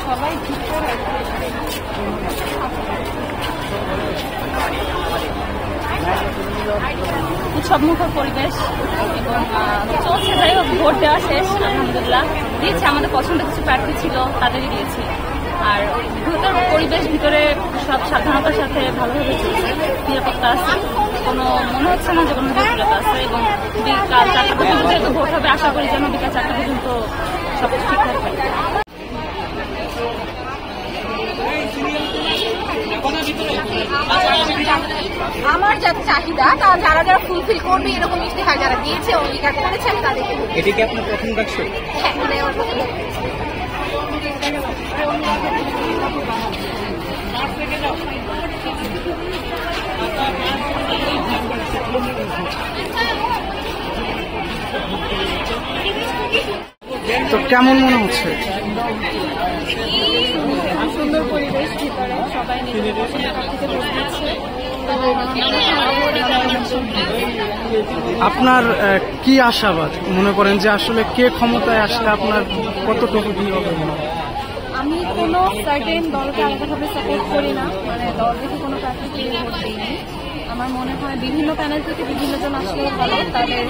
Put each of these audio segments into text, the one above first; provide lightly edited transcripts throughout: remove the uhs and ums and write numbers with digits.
সবাই উৎসবমুখর পরিবেশ এবং চলছে, যাই হোক ভোট দেওয়া শেষ আলহামদুলিল্লাহ। দিয়েছে আমাদের পছন্দের কিছু প্রার্থী ছিল, তাদেরই দিয়েছি। আর ভোটের পরিবেশ ভিতরে সব সাবধানতার সাথে ভালোভাবে চলছে, নিরাপত্তা আছে, কোনো মনে হচ্ছে না যে কোনো জটিলতা আছে। এবং বিকাল 4টা পর্যন্ত যেহেতু ভোট হবে, আশা করি যেন বিকাল 4টা পর্যন্ত সব ঠিকঠাক থাকে। আমার যা চাহিদা তা যারা যারা ফুলফিল করবে এরকম ইশতেহার যারা দিয়েছে, অঙ্গীকার করেছে, আমি তাদেরকে এটা কি আপনার প্রথম ডাকছ? হ্যাঁ, এটাই আমার প্রথম। তো কেমন মনে হচ্ছে? সুন্দর পরিবেশ, ভিতরে সবাই নিজেদের পছন্দের প্রার্থীকে ভোট দিচ্ছে। আপনার কি আশাবাদ মনে করেন যে আসলে কে ক্ষমতায় আসলে আপনার কতটুকু কি হবে? আমি কোনো সার্টেন দলকে আলাদাভাবে সাপোর্ট করি না, মানে দল দেখে কোনো প্রার্থীকে ভোট দিইনি। আমার মনে হয় বিভিন্ন প্যানেল থেকে বিভিন্ন জন আসলেও ভালো, তাদের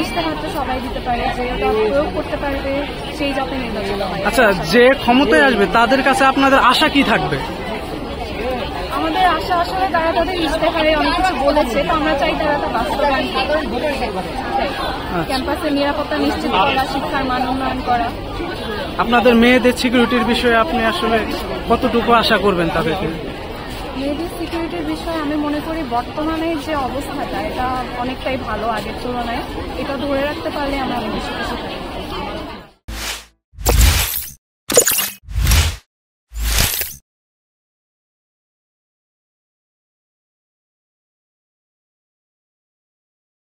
ইশতেহারটা সবাই দিতে পারে, যে ওটা প্রয়োগ করতে পারবে সেই যাতে নির্বাচিত হয়। আচ্ছা, যে ক্ষমতায় আসবে তাদের কাছে আপনাদের আশা কি থাকবে? আমাদের আশা আসলে তারা তাদের ইশতেহারে অনেক কিছু বলেছে, তো আমরা চাই তারা তা বাস্তবায়ন করে। ক্যাম্পাসের নিরাপত্তা নিশ্চিত করা, শিক্ষার মান উন্নয়ন করা। আপনাদের মেয়েদের সিকিউরিটির বিষয়ে আপনি আসলে কতটুকু আশা করবেন তাদেরকে? মেয়েদের সিকিউরিটির বিষয়ে আমি মনে করি বর্তমানে যে অবস্থাটা, এটা অনেকটাই ভালো আগের তুলনায়। এটা ধরে রাখতে পারলে আমরা অনেক বেশি খুশি থাকি।